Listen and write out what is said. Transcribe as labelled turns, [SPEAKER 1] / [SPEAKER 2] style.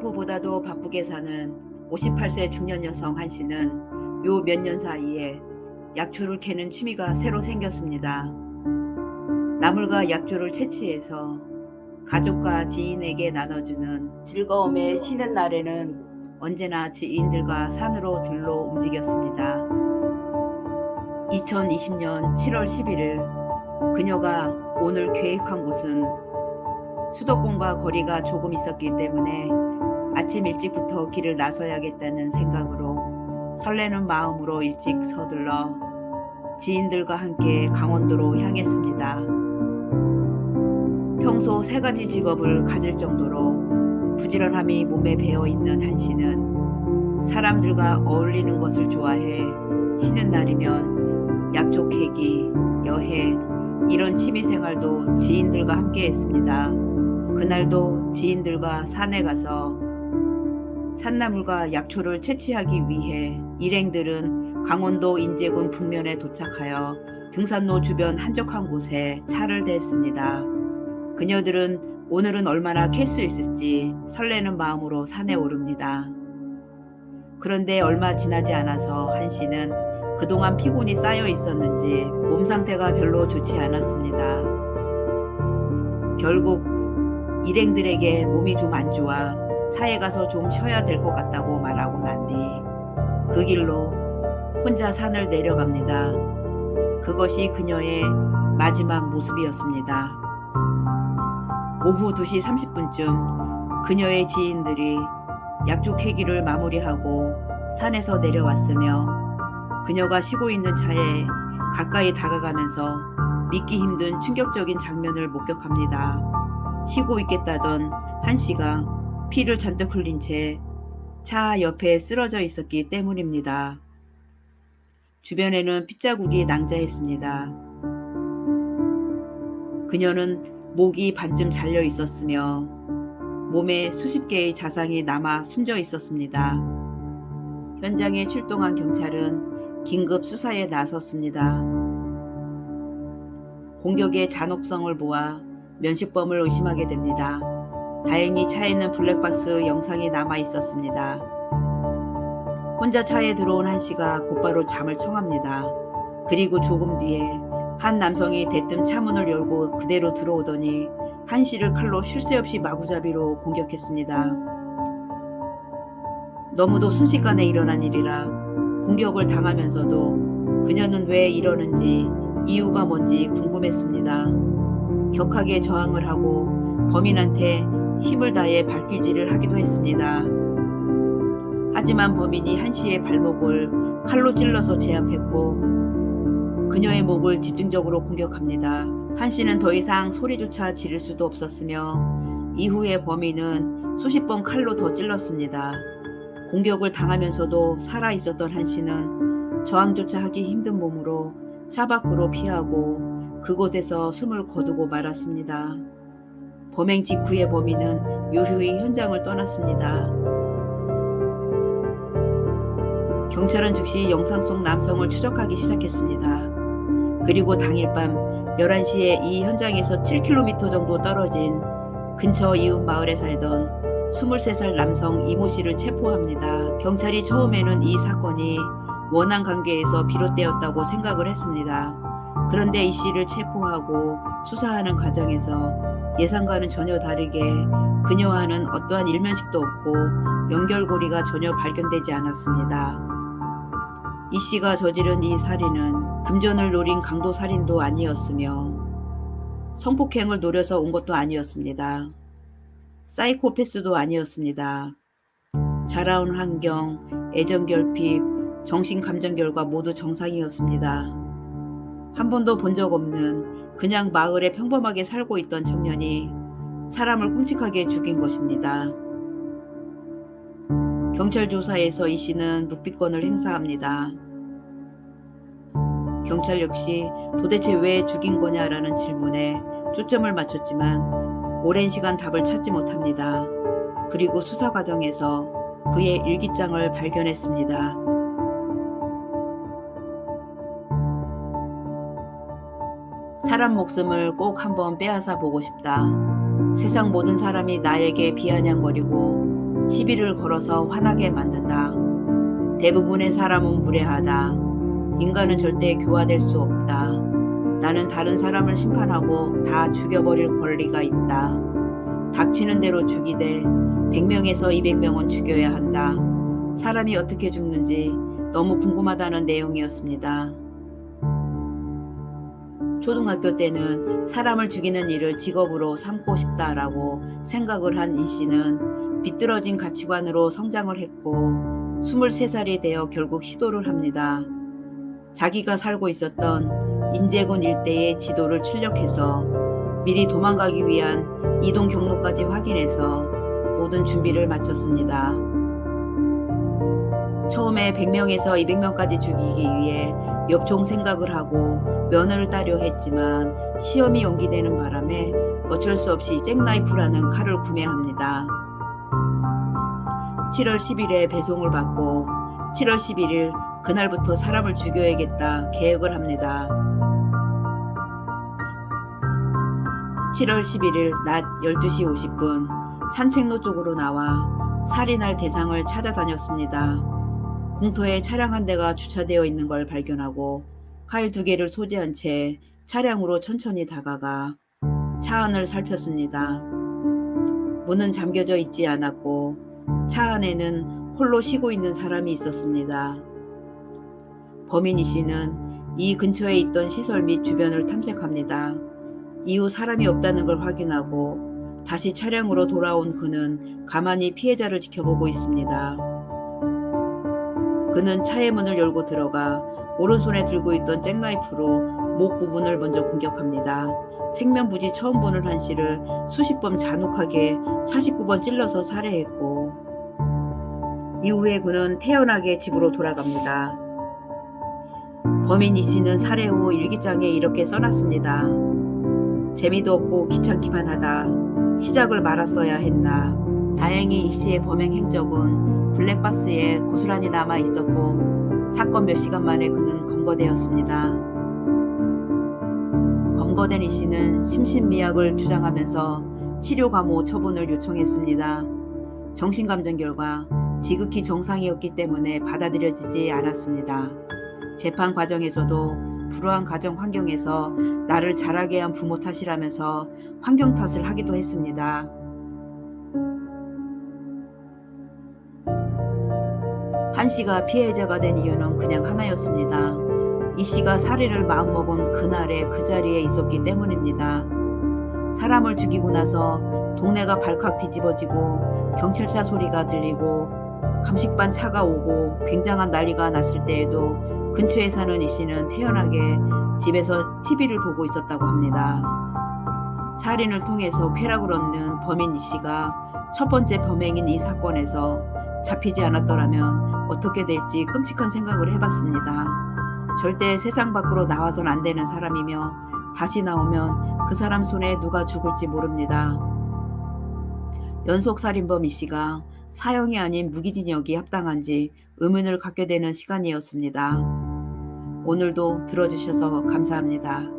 [SPEAKER 1] 누구보다도 바쁘게 사는 58세 중년 여성 한 씨는 요 몇 년 사이에 약초를 캐는 취미가 새로 생겼습니다. 나물과 약초를 채취해서 가족과 지인에게 나눠주는 즐거움에 쉬는 날에는 언제나 지인들과 산으로 들러 움직였습니다. 2020년 7월 11일 그녀가 오늘 계획한 곳은 수도권과 거리가 조금 있었기 때문에 아침 일찍부터 길을 나서야겠다는 생각으로 설레는 마음으로 일찍 서둘러 지인들과 함께 강원도로 향했습니다. 평소 3가지 직업을 가질 정도로 부지런함이 몸에 배어있는 한 씨는 사람들과 어울리는 것을 좋아해 쉬는 날이면 약초 캐기, 여행, 이런 취미생활도 지인들과 함께 했습니다. 그날도 지인들과 산에 가서 산나물과 약초를 채취하기 위해 일행들은 강원도 인제군 북면에 도착하여 등산로 주변 한적한 곳에 차를 댔습니다. 그녀들은 오늘은 얼마나 캘 수 있을지 설레는 마음으로 산에 오릅니다. 그런데 얼마 지나지 않아서 한 씨는 그동안 피곤이 쌓여 있었는지 몸 상태가 별로 좋지 않았습니다. 결국 일행들에게 몸이 좀 안 좋아 차에 가서 좀 쉬어야 될 것 같다고 말하고 난 뒤 그 길로 혼자 산을 내려갑니다. 그것이 그녀의 마지막 모습이었습니다. 오후 2시 30분쯤 그녀의 지인들이 약초 캐기를 마무리하고 산에서 내려왔으며 그녀가 쉬고 있는 차에 가까이 다가가면서 믿기 힘든 충격적인 장면을 목격합니다. 쉬고 있겠다던 한 씨가 피를 잔뜩 흘린 채 차 옆에 쓰러져 있었기 때문입니다. 주변에는 핏자국이 낭자했습니다. 그녀는 목이 반쯤 잘려 있었으며 몸에 수십 개의 자상이 남아 숨져 있었습니다. 현장에 출동한 경찰은 긴급 수사에 나섰습니다. 공격의 잔혹성을 보아 면식범을 의심하게 됩니다. 다행히 차에는 블랙박스 영상이 남아 있었습니다. 혼자 차에 들어온 한 씨가 곧바로 잠을 청합니다. 그리고 조금 뒤에 한 남성이 대뜸 차문을 열고 그대로 들어오더니 한 씨를 칼로 쉴 새 없이 마구잡이로 공격했습니다. 너무도 순식간에 일어난 일이라 공격을 당하면서도 그녀는 왜 이러는지 이유가 뭔지 궁금했습니다. 격하게 저항을 하고 범인한테 힘을 다해 발길질을 하기도 했습니다. 하지만 범인이 한 씨의 발목을 칼로 찔러서 제압했고 그녀의 목을 집중적으로 공격합니다. 한 씨는 더 이상 소리조차 지를 수도 없었으며 이후에 범인은 수십 번 칼로 더 찔렀습니다. 공격을 당하면서도 살아있었던 한 씨는 저항조차 하기 힘든 몸으로 차 밖으로 피하고 그곳에서 숨을 거두고 말았습니다. 범행 직후에 범인은 유유히 현장을 떠났습니다. 경찰은 즉시 영상 속 남성을 추적하기 시작했습니다. 그리고 당일 밤 11시에 이 현장에서 7km 정도 떨어진 근처 이웃 마을에 살던 23살 남성 이모 씨를 체포합니다. 경찰이 처음에는 이 사건이 원한 관계에서 비롯되었다고 생각을 했습니다. 그런데 이 씨를 체포하고 수사하는 과정에서 예상과는 전혀 다르게 그녀와는 어떠한 일면식도 없고 연결고리가 전혀 발견되지 않았습니다. 이 씨가 저지른 이 살인은 금전을 노린 강도살인도 아니었으며 성폭행을 노려서 온 것도 아니었습니다. 사이코패스도 아니었습니다. 자라온 환경, 애정결핍, 정신감정 결과 모두 정상이었습니다. 한 번도 본 적 없는 그냥 마을에 평범하게 살고 있던 청년이 사람을 끔찍하게 죽인 것입니다. 경찰 조사에서 이 씨는 묵비권을 행사합니다. 경찰 역시 도대체 왜 죽인 거냐라는 질문에 초점을 맞췄지만 오랜 시간 답을 찾지 못합니다. 그리고 수사 과정에서 그의 일기장을 발견했습니다. 사람 목숨을 꼭 한번 빼앗아 보고 싶다. 세상 모든 사람이 나에게 비아냥거리고 시비를 걸어서 화나게 만든다. 대부분의 사람은 무례하다. 인간은 절대 교화될 수 없다. 나는 다른 사람을 심판하고 다 죽여버릴 권리가 있다. 닥치는 대로 죽이되 100명에서 200명은 죽여야 한다. 사람이 어떻게 죽는지 너무 궁금하다는 내용이었습니다. 초등학교 때는 사람을 죽이는 일을 직업으로 삼고 싶다라고 생각을 한 이 씨는 비뚤어진 가치관으로 성장을 했고 23살이 되어 결국 시도를 합니다. 자기가 살고 있었던 인제군 일대의 지도를 출력해서 미리 도망가기 위한 이동 경로까지 확인해서 모든 준비를 마쳤습니다. 처음에 100명에서 200명까지 죽이기 위해 엽총 생각을 하고 면허를 따려 했지만 시험이 연기되는 바람에 어쩔 수 없이 잭나이프라는 칼을 구매합니다. 7월 10일에 배송을 받고 7월 11일 그날부터 사람을 죽여야겠다 계획을 합니다. 7월 11일 낮 12시 50분 산책로 쪽으로 나와 살인할 대상을 찾아다녔습니다. 공터에 차량 한 대가 주차되어 있는 걸 발견하고 칼 2개를 소지한 채 차량으로 천천히 다가가 차 안을 살폈습니다. 문은 잠겨져 있지 않았고 차 안에는 홀로 쉬고 있는 사람이 있었습니다. 범인 이 씨는 이 근처에 있던 시설 및 주변을 탐색합니다. 이후 사람이 없다는 걸 확인하고 다시 차량으로 돌아온 그는 가만히 피해자를 지켜보고 있습니다. 그는 차의 문을 열고 들어가 오른손에 들고 있던 잭나이프로 목 부분을 먼저 공격합니다. 생면부지 처음 보는 한 씨를 수십 번 잔혹하게 49번 찔러서 살해했고 이후에 그는 태연하게 집으로 돌아갑니다. 범인 이 씨는 살해 후 일기장에 이렇게 써놨습니다. 재미도 없고 귀찮기만 하다. 시작을 말았어야 했나. 다행히 이 씨의 범행 행적은 블랙박스에 고스란히 남아 있었고 사건 몇 시간 만에 그는 검거되었습니다. 검거된 이 씨는 심신미약을 주장하면서 치료 감호 처분을 요청했습니다. 정신감정 결과 지극히 정상이었기 때문에 받아들여지지 않았습니다. 재판 과정에서도 불우한 가정 환경에서 나를 자라게 한 부모 탓이라면서 환경 탓을 하기도 했습니다. 한 씨가 피해자가 된 이유는 그냥 하나였습니다. 이 씨가 살해를 마음먹은 그날에 그 자리에 있었기 때문입니다. 사람을 죽이고 나서 동네가 발칵 뒤집어지고 경찰차 소리가 들리고 감식반 차가 오고 굉장한 난리가 났을 때에도 근처에 사는 이 씨는 태연하게 집에서 TV를 보고 있었다고 합니다. 살인을 통해서 쾌락을 얻는 범인 이 씨가 첫 번째 범행인 이 사건에서 잡히지 않았더라면 어떻게 될지 끔찍한 생각을 해봤습니다. 절대 세상 밖으로 나와선 안 되는 사람이며 다시 나오면 그 사람 손에 누가 죽을지 모릅니다. 연속살인범 이 씨가 사형이 아닌 무기징역이 합당한지 의문을 갖게 되는 시간이었습니다. 오늘도 들어주셔서 감사합니다.